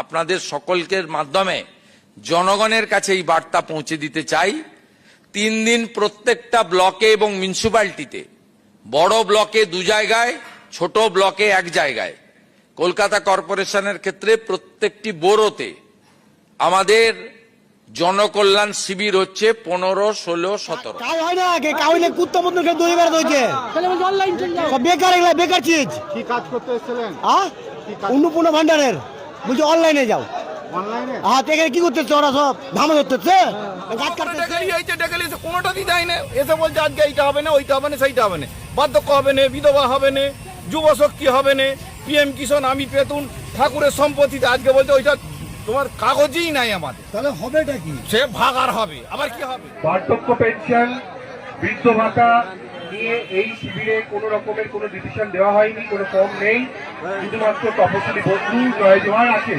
আপনাদের সকলকে মাধ্যমে জনগণের কাছে এই বার্তা পৌঁছে দিতে চাই। 3 দিন প্রত্যেকটা ব্লকে এবং মিউনিসিপ্যালিটিতে, বড় ব্লকে 2 জায়গায়, ছোট ব্লকে 1 জায়গায়, কলকাতা কর্পোরেশনের ক্ষেত্রে প্রত্যেকটি বোরোতে আমাদের জনকল্যাণ শিবির হচ্ছে 15, 16, 17। কাজ হয় না, কাজ হইলে কুত্তা মতন কেউ দৌড়ে বেড়াতে হচ্ছে। বেকার এগুলা বেকার চিজ। কি কাজ করতে এসেছিলেন? অন্নপূর্ণা ভান্ডারের বলছে অনলাইনে যাও। অনলাইনে? হ্যাঁ, এখানে কি করতেছে ওরা? সব ধামা ধরতেছে, গাছ কাটতেছে। কোনোটাই দেয় না, এসে বলছে আজকে এইটা হবে না, ওইটা হবে না, সেইটা হবে না, বার্ধক্য হবে না, বিধবা হবে না, যুব শক্তি হবে না, PM কিষাণ আমি পেতুন ঠাকুরের সম্পত্তিতে আজকে বলছে ওইটা তোমার কাগজই নাই আমাদের। তাহলে হবেটা কি? সে ভাগার হবে, আবার কি হবে? বার্ধক্য পেনশন, বৃদ্ধ ভাতা নিয়ে এই শিবিরে কোনো রকমের কোনো ডিসিশন দেওয়া হয়নি, কোনো ফর্ম নেই, শুধুমাত্র তপশিলি বন্ধু জয় জোহার আছে।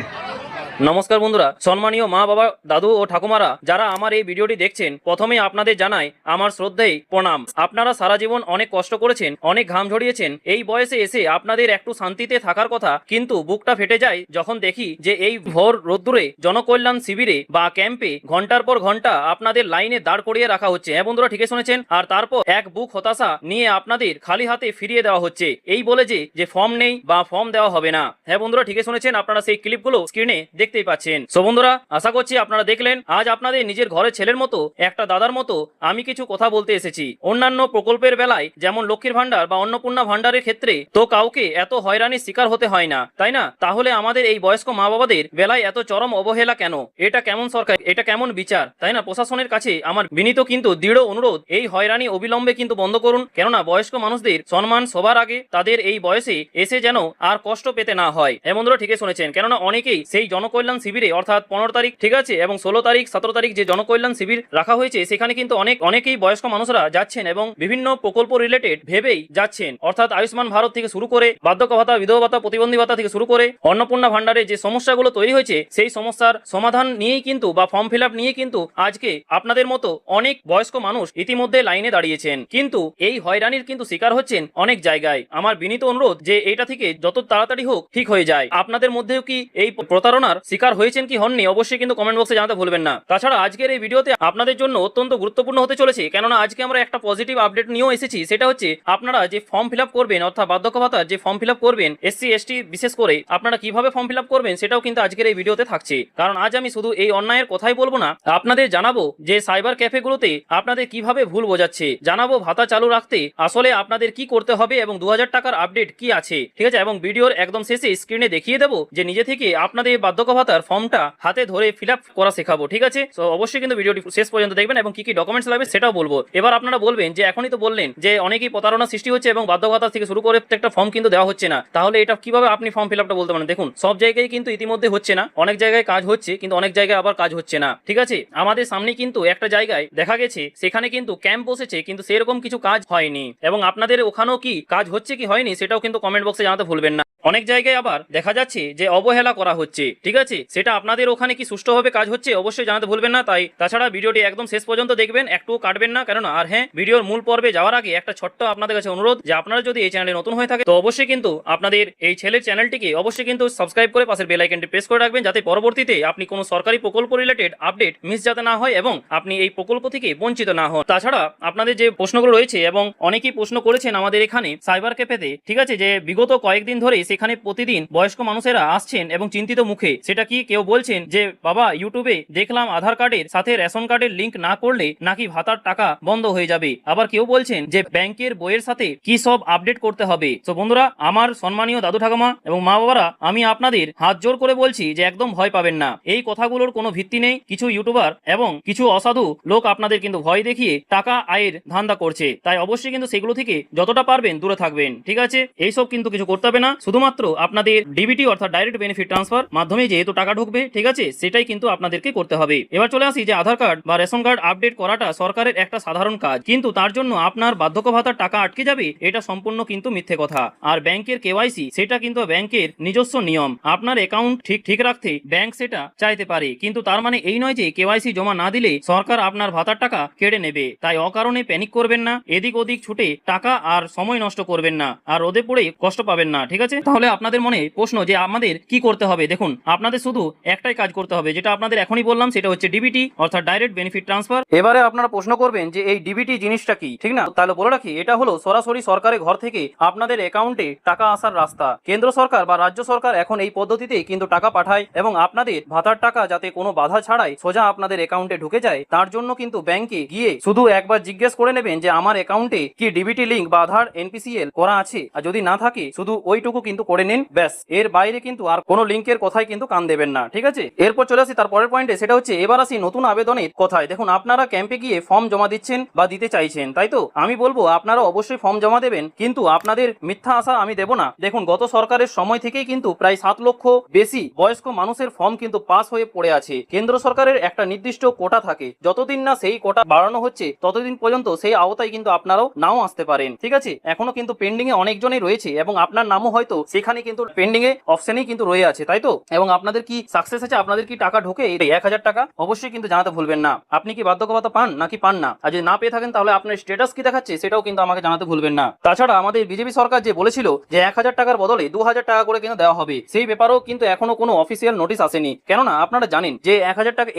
নমস্কার বন্ধুরা, সম্মানীয় মা বাবা, দাদু ও ঠাকুমারা যারা আমার এই ভিডিওটি দেখছেন, প্রথমে আপনাদের জানাই আমার শ্রদ্ধেয় প্রণাম। আপনারা সারা জীবন অনেক কষ্ট করেছেন, অনেক ঘাম ঝরিয়েছেন। এই বয়সে এসে আপনাদের একটু শান্তিতে থাকার কথা, কিন্তু বুকটা ফেটে যায় যখন দেখি যে এই ভোর রোদ্দুরে জনকল্যাণ শিবিরে বা ক্যাম্পে ঘন্টার পর ঘন্টা আপনাদের লাইনে দাঁড় করিয়ে রাখা হচ্ছে। হ্যাঁ বন্ধুরা, ঠিকই শুনেছেন। আর তারপর এক বুক হতাশা নিয়ে আপনাদের খালি হাতে ফিরিয়ে দেওয়া হচ্ছে, এই বলে যে ফর্ম নেই বা ফর্ম দেওয়া হবে না। হ্যাঁ বন্ধুরা, ঠিকই শুনেছেন। আপনারা সেই ক্লিপগুলো স্ক্রিনে দেখতেই পাচ্ছেন। সো বন্ধুরা, আশা করছি আপনারা দেখলেন। আজ আপনাদের নিজের ঘরের ছেলের মতো, একটা দাদার মতো আমি কিছু কথা বলতে এসেছি। অন্যান্য প্রকল্পের বেলায় যেমন লক্ষ্মীর ভান্ডার বা অন্নপূর্ণা ভান্ডারের ক্ষেত্রে তো কাউকে এত হয়রানির শিকার হতে হয় না, তাই না? তাহলে আমাদের এই বয়স্ক মা বাবাদের বেলায় এত চরম অবহেলা কেন? এটা কেমন সরকার, এটা কেমন বিচার, তাই না? প্রশাসনের কাছে আমার বিনীত কিন্তু দৃঢ় অনুরোধ, এই হয়রানি অবিলম্বে কিন্তু বন্ধ করুন। কেননা বয়স্ক মানুষদের সম্মান সবার আগে, তাদের এই বয়সে এসে যেন আর কষ্ট পেতে না হয়। হ্যাঁ বন্ধুরা, ঠিকই শুনেছেন। কেননা অনেকেই সেই জনকল্যাণ শিবিরে অর্থাৎ 15 তারিখ, ঠিক আছে, এবং 16 তারিখ, 17 তারিখ যে জনকল্যাণ শিবির রাখা হয়েছে, সেখানে কিন্তু অনেকেই বয়স্ক মানুষরা যাচ্ছেন এবং বিভিন্ন প্রকল্প রিলেটেড ভেবেই যাচ্ছেন। অর্থাৎ আয়ুষ্মান ভারত থেকে শুরু করে, বার্ধক্য ভাতা, বিধবা ভাতা, প্রতিবন্ধী ভাতা থেকে শুরু করে অন্নপূর্ণা ভান্ডারে যে সমস্যাগুলো তৈরি হয়েছে, সেই সমস্যার সমাধান নিয়েই কিন্তু বা ফর্ম ফিল আপ নিয়ে কিন্তু আজকে আপনাদের মতো অনেক বয়স্ক মানুষ ইতিমধ্যে লাইনে দাঁড়িয়েছেন। কিন্তু এই হয়রানির কিন্তু শিকার হচ্ছেন অনেক জায়গায়। আমার বিনীত অনুরোধ যে এটা থেকে যত তাড়াতাড়ি হোক ঠিক হয়ে যায়। আপনাদের মধ্যেও কি এই প্রতারণার শিকার হয়েছেন কি হননি, অবশ্যই কিন্তু কমেন্ট বক্সে জানাতে ভুলবেন না। তাছাড়া আজকের এই ভিডিওতে আপনাদের জন্য অত্যন্ত গুরুত্বপূর্ণ হতে চলেছে, কেননা আজকে আমরা একটা পজিটিভ আপডেট নিয়েও এসেছি। সেটা হচ্ছে আপনারা যে ফর্ম ফিল আপ করবেন, অর্থাৎ বার্ধক্য ভাতার যে ফর্ম ফিল আপ করবেন, SC ST বিশেষ করে আপনারা কিভাবে ফর্ম ফিল আপ করবেন সেটাও কিন্তু আজকের এই ভিডিওতে থাকছে। কারণ আজ আমি শুধু এই অন্যায়ের কথাই বলবো না, আপনাদের জানাবো যে সাইবার ক্যাফেগুলোতে আপনাদের কিভাবে ভুল বোঝাচ্ছে, জানাবো ভাতা চালু রাখতে আসলে আপনাদের কি করতে হবে এবং 2000 টাকার আপডেট কি আছে, ঠিক আছে। এবং ভিডিওর একদম শেষে স্ক্রিনে দেখিয়ে দেবো যে নিজে থেকে আপনাদের বার্ধক্য ভাতার ফর্মটা হাতে ধরে ফিল আপ করা শেখাবো, ঠিক আছে। তো অবশ্যই কিন্তু ভিডিওটি শেষ পর্যন্ত দেখবেন এবং কি কি ডকুমেন্টস লাগবে সেটাও বলবো। এবার আপনারা বলবেন যে এখনই তো বললেন যে অনেকেই প্রতারণা সৃষ্টি হচ্ছে এবং বার্ধক্য ভাতা থেকে শুরু করে প্রত্যেকটা ফর্ম কিন্তু দেওয়া হচ্ছে না, তাহলে এটা কিভাবে আপনি ফর্ম ফিল আপটা বলতে পারেন? দেখুন, সব জায়গায় কিন্তু ইতিমধ্যে হচ্ছে না, অনেক জায়গায় কাজ হচ্ছে কিন্তু অনেক জায়গায় আবার কাজ হচ্ছে না, ঠিক আছে। আমাদের সামনে কিন্তু একটা জায়গায় দেখা গেছে সেখানে কিন্তু ক্যাম্প বসেছে কিন্তু সেরকম কিছু কাজ হয়নি, এবং আপনাদের ওখানেও কি কাজ হচ্ছে কি হয়নি সেটাও কিন্তু কমেন্ট বক্সে জানাতে ভুলবেন না। অনেক জায়গায় আবার দেখা যাচ্ছে যে অবহেলা করা হচ্ছে, ঠিক আছে। সেটা আপনাদের ওখানে কি সুষ্ঠুভাবে কাজ হচ্ছে অবশ্যই জানাতে ভুলবেন না। তাই তাছাড়া ভিডিওটি একদম শেষ পর্যন্ত দেখবেন, একটু কাটবেন না, কারণ আর হ্যাঁ, ভিডিওর মূল পর্বে যাওয়ার আগে একটা ছোট্ট আপনাদের কাছে অনুরোধ যে আপনারা যদি এই চ্যানেলে নতুন হয়ে থাকে তো অবশ্যই কিন্তু আপনাদের এই ছেলের চ্যানেলটিকে অবশ্যই কিন্তু সাবস্ক্রাইব করে পাশের বেল আইকনটি প্রেস করে রাখবেন, যাতে পরবর্তীতে আপনি কোনো সরকারি প্রকল্প রিলেটেড আপডেট মিস যাতে না হয় এবং আপনি এই প্রকল্প থেকে বঞ্চিত না হন। তাছাড়া আপনাদের যে প্রশ্নগুলো রয়েছে এবং অনেকেই প্রশ্ন করেছেন আমাদের এখানে সাইবার ক্যাফেতে, ঠিক আছে, যে বিগত কয়েকদিন ধরে সেখানে প্রতিদিন বয়স্ক মানুষেরা আসছেন এবং চিন্তিত মুখে, সেটা কি কেউ বলছেন যে বাবা ইউটিউবে দেখলাম আধার কার্ডের সাথে রেশন কার্ডের লিঙ্ক না করলে নাকি ভাতার টাকা বন্ধ হয়ে যাবে। আবার কেউ বলছেন যে ব্যাংকের বইয়ের সাথে কি সব আপডেট করতে হবে। তো বন্ধুরা, আমার সম্মানীয় দাদু ঠাকুমা এবং মা বাবারা, আমি আপনাদের হাত জোর করে বলছি যে একদম ভয় পাবেন না। এই কথাগুলোর কোনো ভিত্তি নেই। কিছু ইউটিউবার এবং কিছু অসাধু লোক আপনাদের কিন্তু ভয় দেখিয়ে টাকা আয়ের ধান্দা করছে, তাই অবশ্যই কিন্তু সেগুলো থেকে যতটা পারবেন দূরে থাকবেন, ঠিক আছে। এইসব কিন্তু কিছু করতে হবে না, শুধুমাত্র আপনাদের ডিবিটি অর্থাৎ ডাইরেক্ট বেনিফিট ট্রান্সফার মাধ্যমে যেহেতু টাকা ঢুকবে, ঠিক আছে, সেটাই কিন্তু আপনাদেরকে করতে হবে। এবার চলে আসি যে আধার কার্ড বা রেশন কার্ড আপডেট করাটা সরকারের একটা সাধারণ কাজ, কিন্তু তার জন্য আপনার বার্ধক্য ভাতার টাকা আটকে যাবে, এটা সম্পূর্ণ কিন্তু মিথ্যে কথা। আর ব্যাংকের কেওয়াইসি সেটা কিন্তু ব্যাংকের নিজস্ব নিয়ম, আপনার অ্যাকাউন্ট ঠিক রাখতে ব্যাংক সেটা চাইতে পারে, কিন্তু তার মানে এই নয় যে কেওয়াইসি জমা না দিলে সরকার আপনার ভাতার টাকা কেড়ে নেবে। তাই অকারণে প্যানিক করবেন না, এদিক ওদিক ছুটে টাকা আর সময় নষ্ট করবেন না, আর রোদে পড়ে কষ্ট পাবেন না, ঠিক আছে। তাহলে আপনাদের মনে প্রশ্ন যে আমাদের কি করতে হবে, দেখুন আপনাদের শুধু একটাই কাজ করতে হবে, যেটা আপনাদের এখনই বললাম, সেটা হচ্ছে ডিবিটি অর্থাৎ ডাইরেক্ট বেনিফিট ট্রান্সফার। এবারে আপনারা প্রশ্ন করবেন যে এই ডিবিটি জিনিসটা কি, ঠিক না? তাহলে বলে রাখি, এটা হলো সরাসরি সরকারের ঘর থেকে আপনাদের অ্যাকাউন্টে টাকা আসার রাস্তা। কেন্দ্র সরকার বা রাজ্য সরকার এখন এই পদ্ধতিতে কিন্তু টাকা পাঠায় এবং আপনাদের ভাতার টাকা যাতে কোনো বাধা ছাড়াই সোজা আপনাদের অ্যাকাউন্টে ঢুকে যায়, তার জন্য কিন্তু ব্যাংকে গিয়ে শুধু একবার জিজ্ঞেস করে নেবেন যে আমার অ্যাকাউন্টে কি ডিবিটি লিংক বা আধার এনপিসিএল করা আছে, আর যদি না থাকে শুধু ওইটুকু কিন্তু করে নিন, ব্যাস। এর বাইরে কিন্তু আর কোনো লিংকের কথাই কিন্তু কান দেবেন না, ঠিক আছে? এরপর চলে আসি তার পরের পয়েন্টে, সেটা হচ্ছে এবার আসি নতুন আবেদনের কথায়। দেখুন আপনারা ক্যাম্পে গিয়ে ফর্ম জমা দিচ্ছেন বা দিতে চাইছেন, তাই তো? আমি বলবো আপনারা অবশ্যই ফর্ম জমা দেবেন, কিন্তু আপনাদের মিথ্যা আশা আমি দেব না। দেখুন গত সরকারের সময় থেকেই কিন্তু প্রায় 7 লক্ষ বেশি বয়স্ক মানুষের ফর্ম কিন্তু পাস হয়ে পড়ে আছে। কেন্দ্র সরকারের একটা নির্দিষ্ট কোটা থাকে, যতদিন না সেই কোটা বাড়ানো হচ্ছে ততদিন পর্যন্ত সেই আওতায় কিন্তু আপনারাও নাও আসতে পারেন, ঠিক আছে? এখনো কিন্তু পেন্ডিং এ অনেকজনই রয়েছে এবং আপনার নামও হয়তো সেখানে কিন্তু পেন্ডিং এ অপশনেই কিন্তু রয়ে আছে, তাই তো? এবং আপনাদের কি সাকসেস আছে, আপনাদের কি টাকা ঢোকে এই 1000 টাকা? অবশ্যই কিন্তু জানাতে ভুলবেন না। আপনি কি বার্ধক্য ভাতা পান নাকি পান না? আর যদি না পেয়ে থাকেন তাহলে আপনার স্ট্যাটাস কি দেখাচ্ছে সেটাও কিন্তু আমাকে জানাতে ভুলবেন না। তাছাড়া আমাদের বিজেপি সরকার যে বলেছিল যে 1000 টাকার বদলে 2000 টাকা করে কিন্তু দেওয়া হবে, সেই ব্যাপারেও কিন্তু এখনো কোনো অফিসিয়াল নোটিশ আসেনি। কেননা আপনারা জানেন যে 1000 টাকা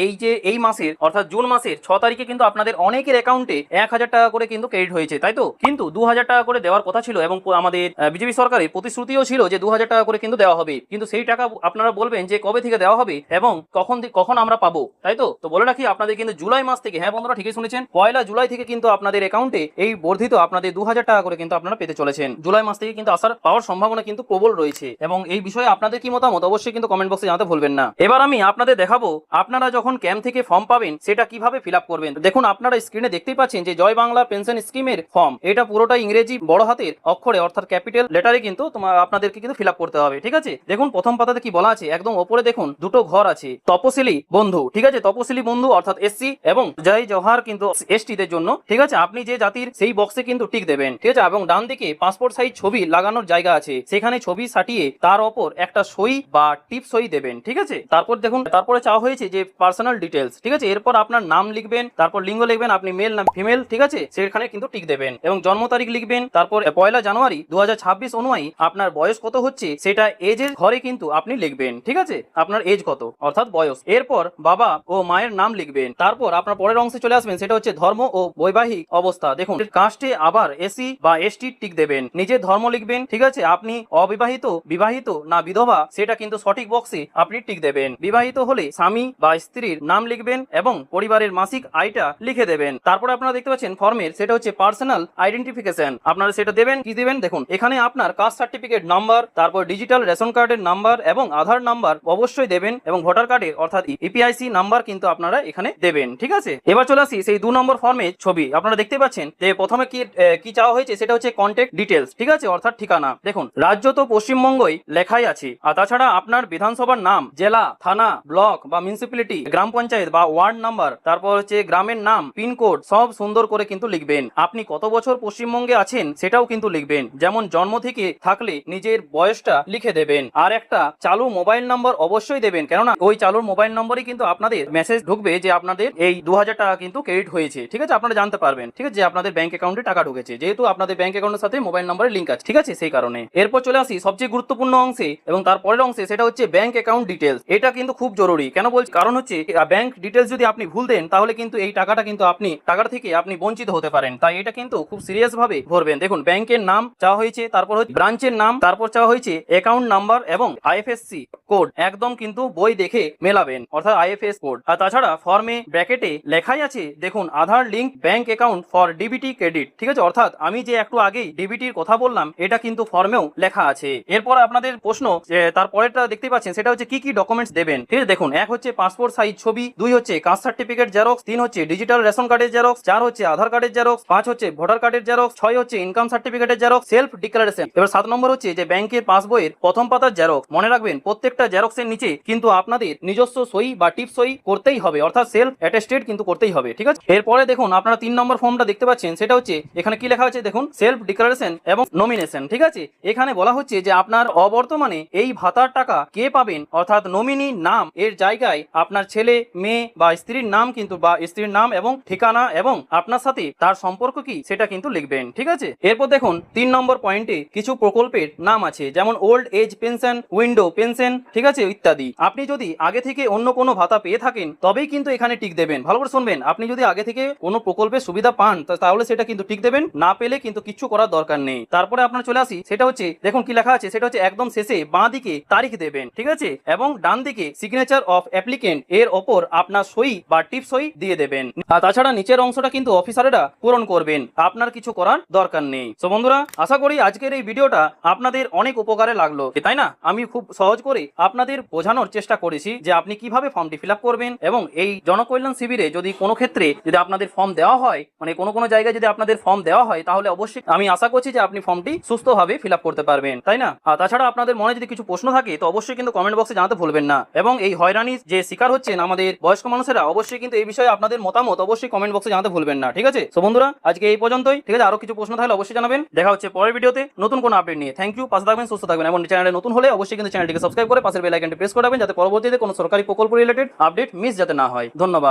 এই মাসের অর্থাৎ জুন মাসের 6 তারিখে কিন্তু আপনাদের অনেকের অ্যাকাউন্টে 1000 টাকা করে কিন্তু ক্রেডিট হয়েছে, তাই তো? কিন্তু 2000 টাকা করে দেওয়ার কথা ছিল এবং আমাদের বিজেপি সরকারের প্রতিশ্রুতিও ছিল যে 2000 টাকা করে কিন্তু দেওয়া হবে, কিন্তু সেই টাকা আপনারা বলবেন যে কবে থেকে দেওয়া হবে এবং কখন আমরা পাবো, তাই তো? তো বলে রাখি আপনাদের কিন্তু জুলাই মাস থেকে, হ্যাঁ বন্ধুরা ঠিকই শুনেছেন, 1 জুলাই থেকে কিন্তু আপনাদের অ্যাকাউন্টে এই বর্ধিত আপনাদের 2000 টাকা করে কিন্তু আপনারা পেতে চলেছেন। জুলাই মাস থেকে কিন্তু পাওয়ার সম্ভাবনা কিন্তু প্রবল রয়েছে এবং এই বিষয়ে আপনাদের কি মতামত অবশ্যই কিন্তু কমেন্ট বক্সে জানাতে ভুলবেন না। এবার আমি আপনাদের দেখাবো আপনারা যখন ক্যাম্প থেকে ফর্ম পাবেন সেটা কিভাবে ফিল আপ করবেন। দেখুন আপনারা স্ক্রিনে দেখতেই পাচ্ছেন যে জয় বাংলা পেনশন স্কিমের ফর্ম, এটা পুরোটাই ইংরেজি বড় হাতের অক্ষরে অর্থাৎ ক্যাপিটাল লেটারে কিন্তু আপনাদেরকে কিন্তু ফিল আপ করতে হবে, ঠিক আছে? দেখুন প্রথম পাতাতে কি বলা আছে, একদম ওপরে দেখুন দুটো ঘর আছে, তপশিলি বন্ধু, ঠিক আছে? তপশিলি বন্ধু অর্থাৎ এসসি এবং জয় জওহার কিন্তু এসটিদের জন্য, ঠিক আছে? আপনি যে জাতির সেই বক্সে কিন্তু টিক দেবেন, ঠিক আছে? এবং ডান দিকে পাসপোর্ট সাইজ ছবি লাগানোর জায়গা আছে, সেখানে ছবি সাটিয়ে তার ওপর একটা সই বা টিপ সই দেবেন, ঠিক আছে? তারপর দেখুন তারপরে চাওয়া হয়েছে যে পার্সোনাল ডিটেলস, ঠিক আছে? এরপর আপনার নাম লিখবেন, তারপর লিঙ্গ লিখবেন, আপনি মেল না ফিমেল, ঠিক আছে? সেখানে কিন্তু টিক দেবেন এবং জন্ম তারিখ লিখবেন। তারপর 1 জানুয়ারি 2026 অনুযায়ী আপনার বয়স কত হচ্ছে সেটা এজের ঘরে কিন্তু আপনি লিখবেন, ঠিক আছে? আপনার এজ কত অর্থাৎ বয়স। এরপর বাবা ও মায়ের নাম লিখবেন। তারপর আপনার পরের অংশে চলে আসবেন, সেটা হচ্ছে ধর্ম ও বৈবাহিক অবস্থা। দেখুন কাস্টে আবার এসি বা এসটি টিক দেবেন, নিজের ধর্ম লিখবেন, ঠিক আছে? আপনি অবিবাহিত, বিবাহিত না বিধবা সেটা কিন্তু সঠিক বক্সে আপনি টিক দেবেন। বিবাহিত হলে স্বামী বা স্ত্রীর নাম লিখবেন এবং পরিবারের মাসিক আয়টা লিখে দেবেন। তারপরে আপনারা দেখতে পাচ্ছেন ফর্মের, সেটা হচ্ছে পার্সোনাল আইডেন্টিফিকেশন, আপনারা সেটা দেবেন। কি দেবেন দেখুন, এখানে আপনার কাস্ট সার্টিফিকেট নাম্বার, তারপর ডিজিটাল রেশন কার্ডের নাম্বার এবং আধার নাম্বার অবশ্যই দেবেন এবং ভোটার কার্ডের অর্থাৎ ইপিআইসি নাম্বার কিন্তু আপনারা এখানে দেবেন, ঠিক আছে? এবার চলে আসি সেই 2 নম্বর ফর্মের ছবি। আপনারা দেখতে পাচ্ছেন যে প্রথমে কি চাওয়া হয়েছে, সেটা হচ্ছে কন্ট্যাক্ট ডিটেলস, ঠিক আছে? অর্থাৎ ঠিকানা। দেখুন রাজ্য তো পশ্চিমবঙ্গই লেখাই আছে, আর তাছাড়া আপনার বিধানসভার নাম, জেলা, থানা, ব্লক বা মিউনিসিপ্যালিটি, গ্রাম পঞ্চায়েত বা ওয়ার্ড নাম্বার, তারপর হচ্ছে গ্রামের নাম, পিনকোড সব সুন্দর করে কিন্তু লিখবেন। আপনি কত বছর পশ্চিমবঙ্গে আছেন সেটাও কিন্তু লিখবেন, যেমন জন্ম থেকে থাকলে নিজের বয়সটা লিখে দেবেন। আর একটা চালু মোবাইল নাম্বার অবশ্যই দেবেন, কেননা ওই চালুর মোবাইল নম্বরই কিন্তু আপনাদের মেসেজ ঢুকবে যে আপনাদের এই 2000 টাকা কিন্তু ক্রেডিট হয়েছে, ঠিক আছে? আপনারা জানতে পারবেন, ঠিক আছে, যে আপনাদের ব্যাংক অ্যাকাউন্টে টাকা ঢুকেছে, যেহেতু আপনাদের ব্যাংক অ্যাকাউন্টের সাথে মোবাইল নাম্বারের লিঙ্ক আছে, ঠিক আছে? সেই কারণে এরপর চলে আসি সবচেয়ে গুরুত্বপূর্ণ অংশে এবং তার পরের অংশে, সেটা হচ্ছে ব্যাংক অ্যাকাউন্ট ডিটেলস। এটা কিন্তু খুব জরুরি। কেন বলছি, কারণ হচ্ছে ব্যাংক ডিটেলস যদি আপনি ভুল দেন তাহলে কিন্তু এই টাকাটা কিন্তু টাকার থেকে আপনি বঞ্চিত হতে পারেন, তাই এটা কিন্তু খুব সিরিয়াস ভাবে ভরবেন। দেখুন ব্যাংকের নাম চাওয়া হয়েছে, তারপর হচ্ছে ব্রাঞ্চের নাম, তারপর চাওয়া হয়েছে অ্যাকাউন্ট নাম্বার এবং আইএফএসসি কোড, একদম কিন্তু বই দেখে মেলাবেন অর্থাৎ আইএফএস কোড। আর তাছাড়া ফর্মে ব্র্যাকেটে লেখাই আছে দেখুন Aadhaar link bank account for DBT credit, ঠিক আছে? অর্থাৎ আমি যে একটু আগেই ডিবিটির কথা বললাম এটা কিন্তু ফর্মেও লেখা আছে। এরপর আপনাদের প্রশ্ন, তারপরেরটা দেখতে পাচ্ছেন, সেটা হচ্ছে কি কি ডকুমেন্টস দেবেন, ঠিক আছে? দেখুন 1 হচ্ছে পাসপোর্ট সাইজ ছবি, 2 হচ্ছে কাস্ট সার্টিফিকেট জেরক্স, 3 হচ্ছে ডিজিটাল রেশন কার্ডের জেরক্স, 4 হচ্ছে আধার কার্ডের জেরক্স, 5 হচ্ছে ভোটার কার্ডের জেরক্স, 6 হচ্ছে ইনকাম সার্টিফিকেটের জেরক্স, সেলফ ডিক্লারেশন। এবার 7 নম্বর হচ্ছে যে ব্যাংকের পাসবইয়ের প্রথম পাতার জেরক্স। মনে রাখবেন প্রত্যেকটা জেরক্সের নিচে কিন্তু আপনাদের নিজস্ব সই বা টিপ সই করতেই হবে, অর্থাৎ সেলফ অ্যাটেস্টেড কিন্তু করতেই হবে, ঠিক আছে? এরপরে দেখুন আপনারা 3 নম্বর ফর্মটা দেখতে পাচ্ছেন, সেটা হচ্ছে এখানে কি লেখা আছে দেখুন, সেলফ ডিক্লারেশন এবং নমিনেশন, ঠিক আছে? এখানে বলা হচ্ছে যে আপনার অবর্তমানে এই ভাতার টাকা কে পাবেন, অর্থাৎ নমিনি নাম এর জায়গায় আপনার ছেলে, মেয়ে বা স্ত্রীর নাম কিন্তু, বা স্ত্রীর নাম এবং ঠিকানা এবং আপনার সাথে তার সম্পর্ক কি সেটা কিন্তু লিখবেন, ঠিক আছে? এরপর দেখুন 3 নম্বর পয়েন্টে কিছু প্রকল্পের নাম নাম আছে, যেমন old age pension, widow pension, ঠিক আছে, ইত্যাদি। আপনি যদি আগে থেকে অন্য কোনো ভাতা পেয়ে থাকেন তবেই কিন্তু এখানে টিক দেবেন। ভালো করে শুনবেন, আপনি যদি আগে থেকে কোনো প্রকল্পের সুবিধা পান তাহলে সেটা কিন্তু টিক দেবেন, না পেলে কিন্তু কিচ্ছু করার দরকার নেই। তারপরে আপনার চলে আসি, সেটা হচ্ছে দেখুন কি লেখা আছে, সেটা হচ্ছে একদম শেষে বাঁ দিকে তারিখ দেবেন, ঠিক আছে, এবং ডান দিকে সিগনেচার অফ অ্যাপ্লিকেন্ট এর ওপর আপনার সই বা টিপ সই দিয়ে দেবেন। আর তাছাড়া নিচের অংশটা কিন্তু অফিসারেরা পূরণ করবেন, আপনার কিছু করার দরকার নেই। তো বন্ধুরা, আশা করি আজকের এই ভিডিওটা আপনাদের অনেক উপকারে লাগলো, তাই না? আমি খুব সহজ করে আপনাদের বোঝানোর চেষ্টা করেছি যে আপনি কিভাবে ফর্মটি ফিল আপ করবেন, এবং এই জনকল্যাণ শিবিরে যদি কোনো ক্ষেত্রে যদি আপনাদের ফর্ম দেওয়া হয়, মানে কোনো জায়গায় যদি আপনাদের ফর্ম দেওয়া হয়, তাহলে অবশ্যই আমি আশা করছি যে আপনি ফর্মটি সুস্থভাবে ফিল আপ করতে পারবেন, তাই না? আর তাছাড়া আপনাদের মনে যদি কিছু প্রশ্ন থাকে তো অবশ্যই কিন্তু কমেন্ট বক্সে জানাতে ভুলবেন না। এবং এই হয়রানি যে শিকার হচ্ছেন আমাদের বয়স্ক মানুষেরা, অবশ্যই কিন্তু এই বিষয়ে আপনাদের মতামত অবশ্যই কমেন্ট বক্সে জানাতে ভুলবেন না, ঠিক আছে? তো বন্ধুরা, আজকে এই পর্যন্তই, ঠিক আছে? আরো কিছু প্রশ্ন থাকলে অবশ্যই জানাবেন। দেখা হচ্ছে পরের ভিডিওতে নতুন কোনো আপডেট নিয়ে। থ্যাংক ইউ, পাশে থাকবেন, সুস্থ থাকবেন, এবং চ্যানেলে নতুন হলে অবশ্যই কিন্তু চ্যানেলটিকে সাবস্ক্রাইব করে পাশের বেল আইকনটি প্রেস করে রাখবেন, যাতে পরবর্তীতে কোনো সরকারি প্রকল্প রিলেটেড আপডেট মিস যাতে না হয়। ধন্যবাদ।